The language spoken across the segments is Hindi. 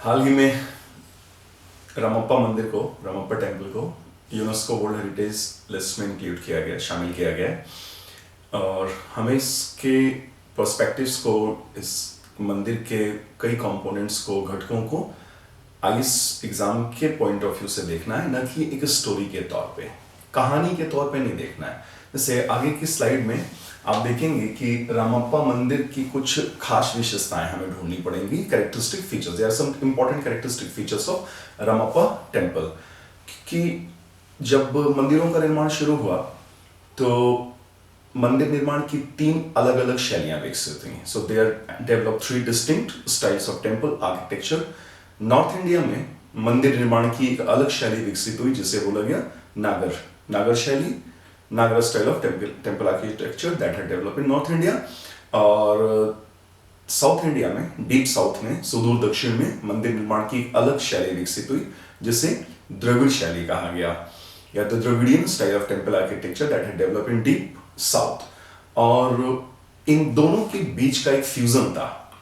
हाल ही में रामप्पा मंदिर को, रामप्पा टेम्पल को यूनेस्को वर्ल्ड हेरिटेज लिस्ट में इंक्लूड किया गया, शामिल किया गया। और हमें इसके पर्सपेक्टिव्स को, इस मंदिर के कई कंपोनेंट्स को, घटकों को आईएएस एग्जाम के पॉइंट ऑफ व्यू से देखना है, न कि एक स्टोरी के तौर पे, कहानी के तौर पे नहीं देखना है। जैसे आगे की स्लाइड में आप देखेंगे कि रामप्पा मंदिर की कुछ खास विशेषताएं हमें ढूंढनी पड़ेंगी, characteristic features, there are some important characteristic features of Ramappa temple. कि जब मंदिरों का निर्माण शुरू हुआ तो मंदिर निर्माण की 3 अलग अलग शैलियां विकसित हुई। So they are develop 3 distinct styles of temple architecture. North India में मंदिर निर्माण की एक अलग शैली विकसित हुई जिसे बोला गया नागर शैली, नागर style of temple architecture that had developed in north India. और साउथ इंडिया में, डीप साउथ में, सुदूर दक्षिण में मंदिर निर्माण की एक अलग शैली विकसित हुई जिसे द्रविड़ शैली कहा गया, या the Dravidian style of temple architecture that had developed in deep south. और इन दोनों के बीच का एक फ्यूजन था,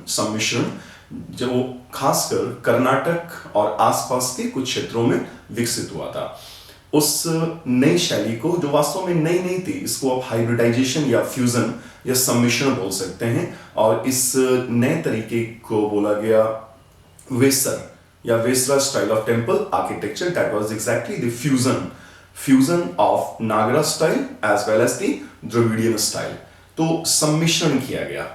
सम्मिश्रण, जो खासकर कर्नाटक और आसपास के कुछ क्षेत्रों में विकसित हुआ था। उस नई शैली को, जो वास्तव में नई नहीं थी, इसको आप हाइब्रिडाइजेशन या फ्यूजन या सम्मिश्रण बोल सकते हैं, और इस नए तरीके को बोला गया वेसर या Vesara style of temple architecture. That was exactly the fusion of Nagara style as well as the Dravidian style. तो सम्मिश्रण किया गया।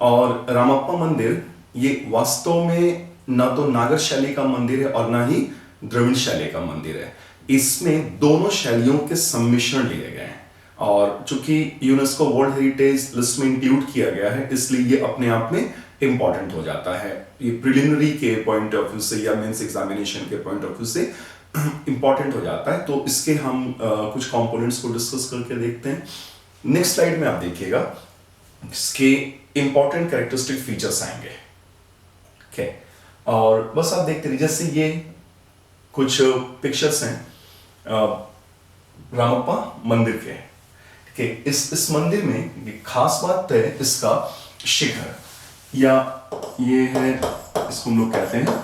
और रामप्पा मंदिर ये वास्तव में न तो नागर शैली का मंदिर है और न ही द्रविड़ शैली का मंदिर है। इसमें दोनों शैलियों के सम्मिश्रण लिए गए हैं, और चूंकि यूनेस्को वर्ल्ड हेरिटेज लिस्ट में इंक्लूड किया गया है, इसलिए ये अपने आप में इंपॉर्टेंट हो जाता है। ये प्रिलिमिनरी के पॉइंट ऑफ व्यू से या मेंस एग्जामिनेशन के पॉइंट ऑफ व्यू से इंपॉर्टेंट हो जाता है। तो इसके हम कुछ कंपोनेंट्स को डिस्कस करके देखते हैं। नेक्स्ट स्लाइड में आप देखिएगा, इसके इंपॉर्टेंट कैरेक्टरिस्टिक फीचर्स आएंगे। ओके, और बस आप देखते रहिए। जैसे ये कुछ पिक्चर्स हैं रामप्पा मंदिर के। ठीक है, इस मंदिर में एक खास बात है इसका शिखर, या ये है, इसको हम लोग कहते हैं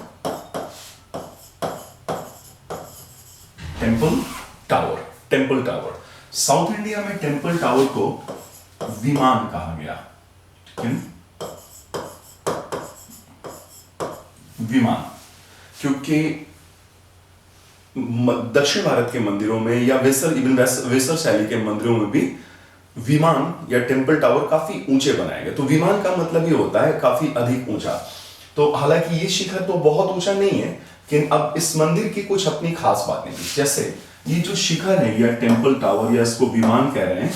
टेम्पल टावर। साउथ इंडिया में टेम्पल टावर को विमान कहा गया। ठीक है, विमान, क्योंकि दक्षिण भारत के मंदिरों में या वेसर शैली के मंदिरों में भी विमान या टेम्पल टावर काफी ऊंचे बनाए गए। तो विमान का मतलब ये होता है काफी अधिक ऊंचा। तो हालांकि ये शिखर तो बहुत ऊंचा नहीं है, लेकिन अब इस मंदिर की कुछ अपनी खास बातें थी। जैसे ये जो शिखर है या टेम्पल टावर या इसको विमान कह रहे हैं,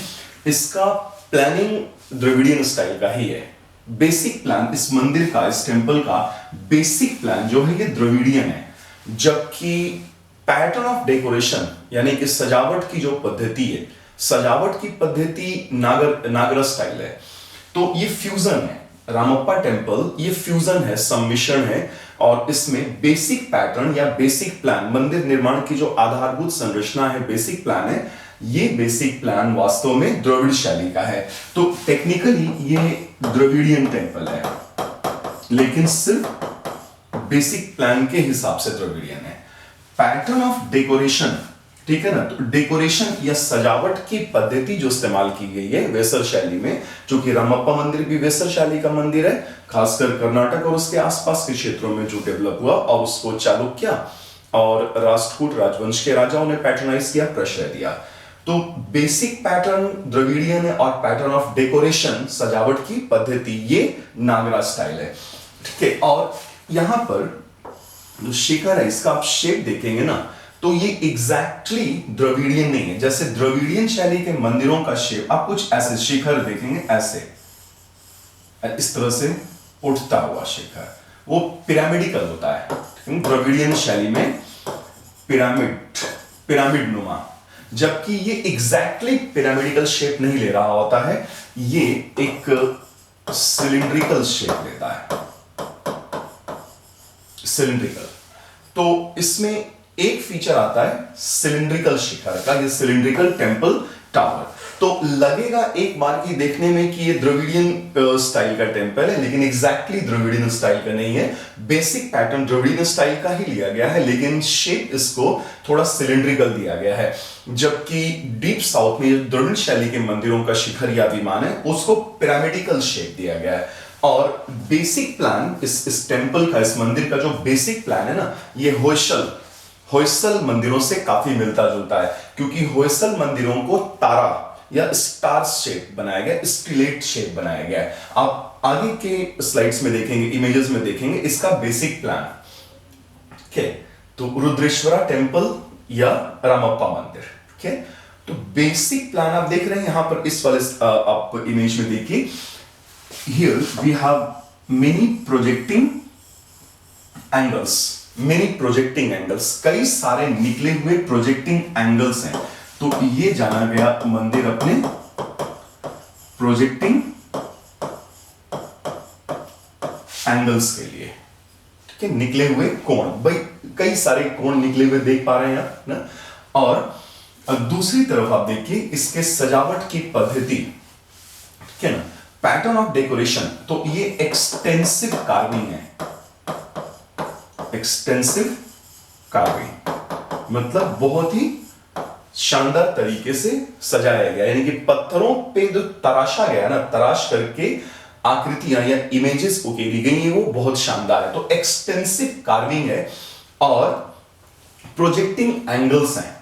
इसका प्लानिंग द्रविडियन स्टाइल का ही है। बेसिक प्लान इस मंदिर का, इस टेम्पल का बेसिक प्लान जो है ये द्रविडियन है, जबकि पैटर्न ऑफ डेकोरेशन यानी कि सजावट की जो पद्धति है, सजावट की पद्धति नागर स्टाइल है। तो ये फ्यूजन है, रामप्पा टेम्पल ये फ्यूजन है, सम्मिश्रण है। और इसमें बेसिक पैटर्न या बेसिक प्लान, मंदिर निर्माण की जो आधारभूत संरचना है, बेसिक प्लान है, ये बेसिक प्लान वास्तव में द्रविड़ शैली का है। तो टेक्निकली ये द्रविडियन टेम्पल है, लेकिन सिर्फ बेसिक प्लान के हिसाब से द्रविडियन है। पैटर्न ऑफ डेकोरेशन, ठीक है ना, तो डेकोरेशन या सजावट की पद्धति जो इस्तेमाल की गई है वेसर शैली में, क्योंकि रामप्पा मंदिर भी वेसर शैली का मंदिर है, खासकर कर्नाटक और उसके आसपास के क्षेत्रों में जो डेवलप हुआ, और उसको चालुक्य और राष्ट्रकूट राजवंश के राजाओं ने पैटर्नाइज किया, प्रश्रय दिया। तो बेसिक पैटर्न द्रविडियन है, और पैटर्न ऑफ डेकोरेशन, सजावट की पद्धति, ये नागरा स्टाइल है। ठीक है, और यहां पर जो शिखर है इसका आप शेप देखेंगे ना, तो ये एग्जैक्टली द्रविडियन नहीं है। जैसे द्रविडियन शैली के मंदिरों का शेप आप कुछ ऐसे शिखर देखेंगे, ऐसे इस तरह से उठता हुआ शिखर, वो पिरामिडिकल होता है। द्रविडियन शैली में पिरामिड नुमा, जबकि ये एग्जैक्टली पिरामिडिकल शेप नहीं ले रहा होता है, ये एक सिलिंड्रिकल शेप लेता है, सिलिंड्रिकल। तो इसमें एक फीचर आता है सिलिंड्रिकल शिखर का, ये सिलिंड्रिकल टेम्पल टावर। तो लगेगा एक बार की देखने में कि ये द्रविडियन स्टाइल का टेंपल है, लेकिन एग्जैक्टली द्रविडियन स्टाइल का नहीं है। बेसिक पैटर्न द्रविडियन स्टाइल का ही लिया गया है, लेकिन शेप इसको थोड़ा सिलेंड्रिकल दिया गया है। जबकि डीप साउथ में द्रविड़ शैली के मंदिरों का शिखर या विमान है, उसको पिरामिडिकल शेप दिया गया है। और बेसिक प्लान इस टेंपल का, इस मंदिर का जो बेसिक प्लान है ना, ये होयसल मंदिरों से काफी मिलता जुलता है, क्योंकि होयसल मंदिरों को तारा या स्टार शेप बनाया गया, स्टिलेट शेप बनाया गया है। आप आगे के स्लाइड्स में देखेंगे, इमेजेस में देखेंगे इसका बेसिक प्लान। ठीक है, तो रुद्रेश्वरा टेंपल या रामप्पा मंदिर। ठीक है, तो बेसिक प्लान आप देख रहे हैं यहां पर, इस वाले आप इमेज में देखिए। Here we have many projecting angles, कई सारे निकले हुए प्रोजेक्टिंग एंगल्स हैं। तो ये जाना गया मंदिर अपने प्रोजेक्टिंग एंगल्स के लिए। ठीक है, निकले हुए कोण, भाई कई सारे कोण निकले हुए देख पा रहे हैं आप ना। और दूसरी तरफ आप देखिए इसके सजावट की पद्धति, ठीक है ना, पैटर्न ऑफ डेकोरेशन। तो ये एक्सटेंसिव कार्विंग है, एक्सटेंसिव कार्विंग मतलब बहुत ही शानदार तरीके से सजाया गया, यानी कि पत्थरों पे जो तराशा गया ना, तराश करके आकृतियां या इमेजेस उकेरी गई हैं, वो बहुत शानदार है। तो एक्सटेंसिव कार्विंग है और प्रोजेक्टिंग एंगल्स हैं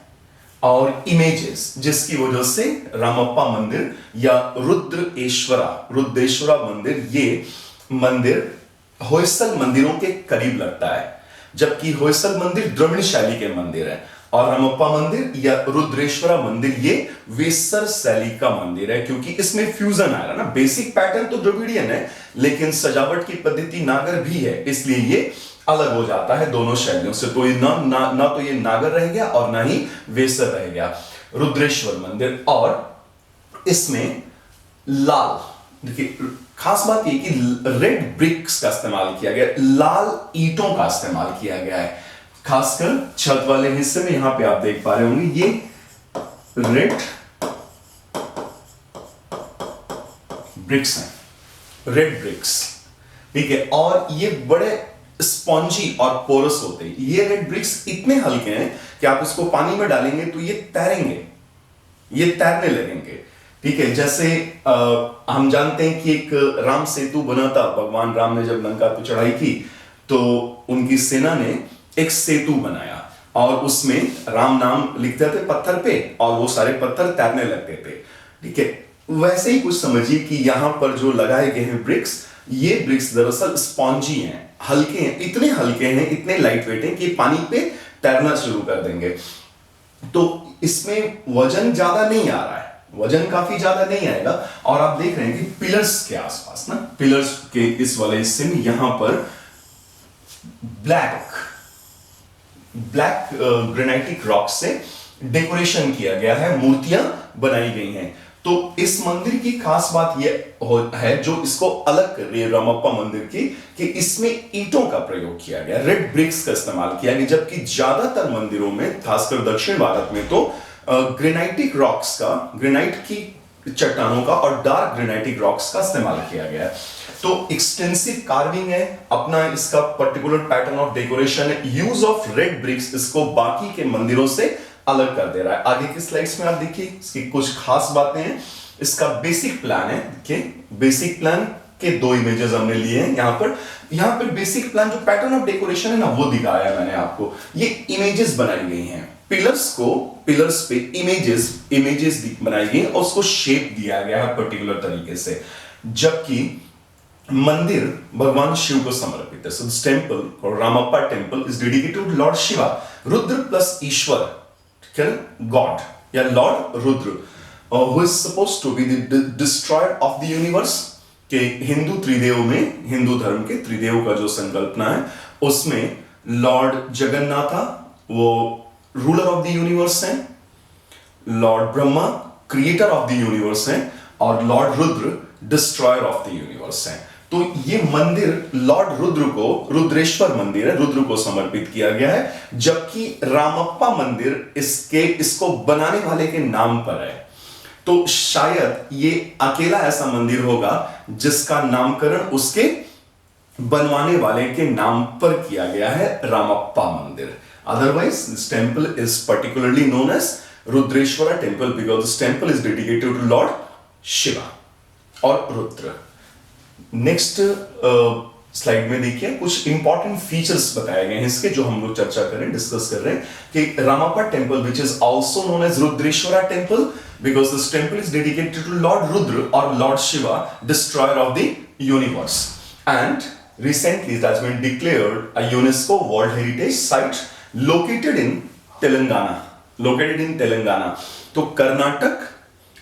और इमेजेस, जिसकी वजह से रामप्पा मंदिर या रुद्रेश्वरा मंदिर, ये मंदिर होयसल मंदिरों के करीब लगता है। जबकि होयसल मंदिर द्रविड़ शैली के मंदिर है और रामप्पा मंदिर या रुद्रेश्वरा मंदिर ये वेसर शैली का मंदिर है, क्योंकि इसमें फ्यूजन आ रहा है ना। बेसिक पैटर्न तो द्रविडियन है, लेकिन सजावट की पद्धति नागर भी है, इसलिए ये अलग हो जाता है दोनों शैलियों से। तो ये ना तो ये नागर रह गया और ना ही वेसर रह गया, रुद्रेश्वर मंदिर। और इसमें लाल, देखिए खास बात ये कि रेड ब्रिक्स का इस्तेमाल किया गया, लाल ईंटों का इस्तेमाल किया गया है। खासकर छत वाले हिस्से में यहां पे आप देख पा रहे होंगे, ये रेड ब्रिक्स हैं, रेड ब्रिक्स। ठीक है, और ये बड़े स्पॉन्जी और पोरस होते हैं। ये रेड ब्रिक्स इतने हल्के हैं कि आप इसको पानी में डालेंगे तो ये तैरेंगे, ये तैरने लगेंगे। ठीक है, जैसे हम जानते हैं कि एक राम सेतु बना था, भगवान राम ने जब लंका पर चढ़ाई की तो उनकी सेना ने एक सेतु बनाया और उसमें राम नाम लिखते थे पत्थर पे और वो सारे पत्थर तैरने लगते थे। ठीक है, वैसे ही कुछ समझिए कि यहां पर जो लगाए गए हैं ब्रिक्स, ये ब्रिक्स दरअसल स्पॉन्जी हैं, हल्के हैं, इतने हल्के हैं, इतने लाइट वेट हैं कि पानी पे तैरना शुरू कर देंगे। तो इसमें वजन ज्यादा नहीं आ रहा है, वजन काफी ज्यादा नहीं आएगा। और आप देख रहे हैं कि पिलर्स के आसपास ना, पिलर्स के इस वाले हिस्से में यहां पर ब्लैक ग्रेनाइटिक रॉक से डेकोरेशन किया गया है, मूर्तियां बनाई गई हैं। तो इस मंदिर की खास बात यह है जो इसको अलग कर रही है रामप्पा मंदिर की, कि इसमें ईंटों का प्रयोग किया गया, रेड ब्रिक्स का इस्तेमाल किया गया। जबकि ज्यादातर मंदिरों में, खासकर दक्षिण भारत में, तो ग्रेनाइटिक रॉक्स का, ग्रेनाइट की चट्टानों का और डार्क ग्रेनाइटिक रॉक्स का इस्तेमाल किया गया है। तो एक्सटेंसिव कार्विंग है, अपना इसका पर्टिकुलर पैटर्न ऑफ डेकोरेशन है, यूज ऑफ रेड ब्रिक्स इसको बाकी के मंदिरों से अलग कर दे रहा है। आगे की स्लाइड्स में आप देखिए इसकी कुछ खास बातें हैं। इसका बेसिक प्लान है, देखिए बेसिक प्लान के दो इमेजेस हमने लिए हैं यहां पर बेसिक प्लान जो पैटर्न ऑफ डेकोरेशन है ना, वो दिखाया है मैंने आपको। ये इमेजेस बनाई गई हैं, पिलर्स पे इमेजेस बनाई गई और उसको शेप दिया गया है पर्टिकुलर तरीके से। जबकि मंदिर भगवान शिव को समर्पित है। सो दिस टेंपल और Ramappa temple is dedicated to lord Shiva, Rudra plus Ishwar, god या lord Rudra, who is supposed to be the destroyer of the universe. के हिंदू त्रिदेव में, हिंदू धर्म के त्रिदेव का जो संकल्पना है उसमें लॉर्ड जगन्नाथा वो रूलर ऑफ द यूनिवर्स हैं, Lord Brahma creator of the universe हैं और Lord Rudra destroyer of the universe हैं। तो ये मंदिर लॉर्ड रुद्र को, रुद्रेश्वर मंदिर है, रुद्र को समर्पित किया गया है। जबकि रामप्पा मंदिर इसको बनाने वाले के नाम पर है। तो शायद ये अकेला ऐसा मंदिर होगा जिसका नामकरण उसके बनवाने वाले के नाम पर किया गया है, रामप्पा मंदिर। Otherwise this temple is particularly known as Rudreshwara temple because this temple is dedicated to lord Shiva और रुद्र। नेक्स्ट स्लाइड में देखिए कुछ इंपॉर्टेंट फीचर्स बताए गए हैं इसके, जो हम लोग चर्चा करें, डिस्कस कर रहे हैं कि Ramappa temple which is also known as Rudreshwara temple because this temple is dedicated to lord Rudra और lord Shiva, destroyer of the universe, and recently it has been declared a UNESCO World Heritage Site located in Telangana। तो कर्नाटक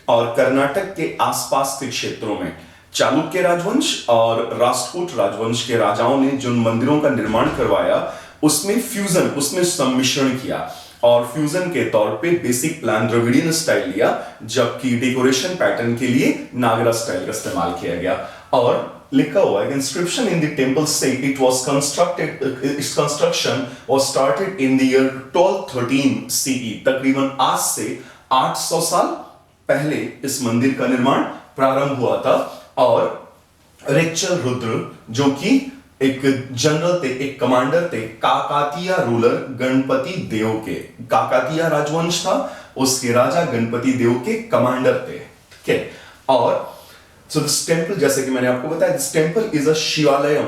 और कर्नाटक के आसपास के क्षेत्रों में चालुक्य राजवंश और राष्ट्रकूट राजवंश के राजाओं ने जिन मंदिरों का निर्माण करवाया उसमें सम्मिश्रण किया और फ्यूजन के तौर पे बेसिक प्लान द्रविडियन स्टाइल लिया, जबकि डेकोरेशन पैटर्न के लिए नागरा स्टाइल का इस्तेमाल किया गया। और लिखा हुआ है इंस्क्रिप्शन इन द टेंपल से it was constructed, its construction was started in the year 1213 CE. तकरीबन आज से 800 साल पहले इस मंदिर का निर्माण प्रारंभ हुआ था और रेचल रुद्र जो कि एक जनरल थे, एक कमांडर थे, काकातिया रूलर गणपति देव के, काकातिया राजवंश था, उसके राजा गणपति देव के कमांडर थे। ठीक है, और सो दिस टेंपल, जैसे कि मैंने आपको बताया, this temple is a Shivalaya,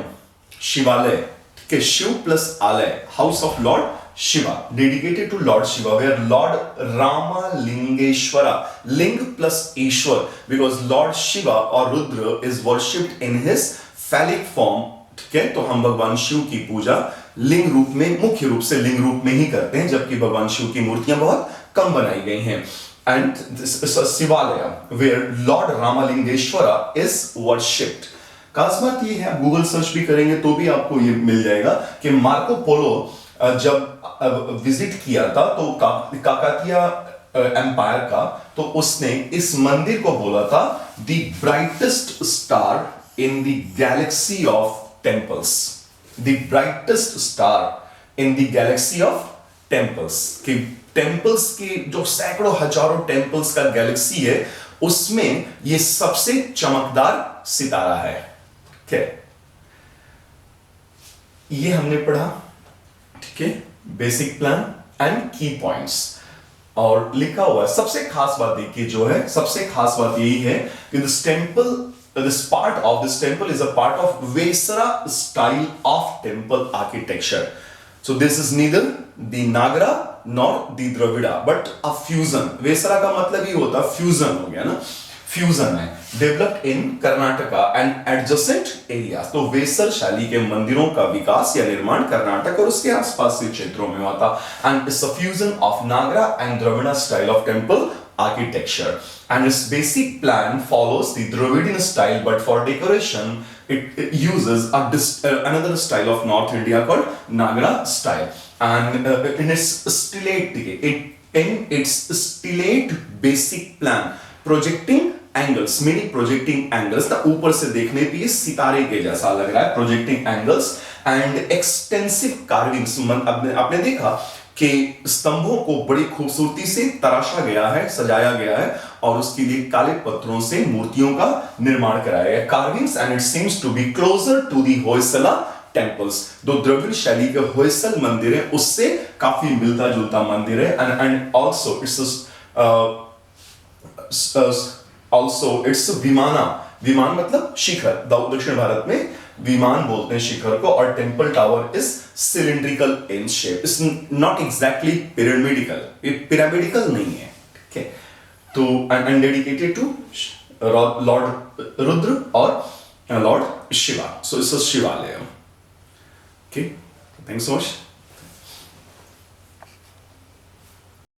ठीक है, Shiv plus alaya, house of lord Shiva, dedicated to lord Shiva, where lord Ramalingeshwara, linga plus Ishwar, because lord Shiva और Rudra is worshipped in his phallic form. ठीक है, तो हम भगवान शिव की पूजा लिंग रूप में, मुख्य रूप से लिंग रूप में ही करते हैं, जबकि भगवान शिव की मूर्तियां बहुत कम बनाई गई हैं। And this is a Shivalaya where Lord Ramalingeshwara is worshipped। खास बात ये है, गूगल सर्च भी करेंगे तो भी आपको ये मिल जाएगा कि मार्को पोलो जब विजिट किया था तो काकातिया एम्पायर का, तो उसने इस मंदिर को बोला था the brightest star in the Galaxy of temples, the brightest star in the Galaxy of temples. कि टेम्पल्स के जो सैकड़ों हजारों टेम्पल्स का गैलेक्सी है उसमें ये सबसे चमकदार सितारा है। ठीक है, ये हमने पढ़ा। ठीक है, बेसिक प्लान एंड की पॉइंट्स, और लिखा हुआ है सबसे खास बात देखिए, जो है सबसे खास बात यही है कि this temple, this part of this temple is a part of Vesara style of temple architecture। So this is neither the Nagara nor the Dravida but a fusion। Vesara का मतलब ही होता फ्यूजन, हो गया ना, फ्यूजन है, developed in Karnataka and adjacent area. तो वेसर शैली के मंदिरों का विकास या निर्माण कर्नाटक और उसके आसपास के क्षेत्रों में हुआ था, and it's a fusion of Nagara and Dravida style of temple architecture, and its basic plan follows the Dravidian style, but for decoration it uses another style of North India called Nagara style, and in its stellate basic plan projecting angles, many projecting angles, the ऊपर से देखने पे ये सितारे के जैसा लग रहा है, projecting angles and extensive carvings। आपने देखा कि स्तंभों को बड़ी खूबसूरती से तराशा गया है, सजाया गया है, और उसके लिए काले पत्थरों से मूर्तियों का निर्माण कराया गया, carvings, and it seems to be closer to the Hoysala temples. दो द्रविड़ शैली के होयसल मंदिर है उससे काफी मिलता जुलता मंदिर है, एंड आल्सो इट्स विमाना, विमान मतलब शिखर, दक्षिण भारत में विमान बोलते हैं शिखर को, और temple tower is cylindrical in shape, it's not exactly pyramidical, ये पिरामिडिकल नहीं है। ठीक है, तो and dedicated to lord Rudra और lord Shiva, so it's a Shivalaya. Okay, thanks so much.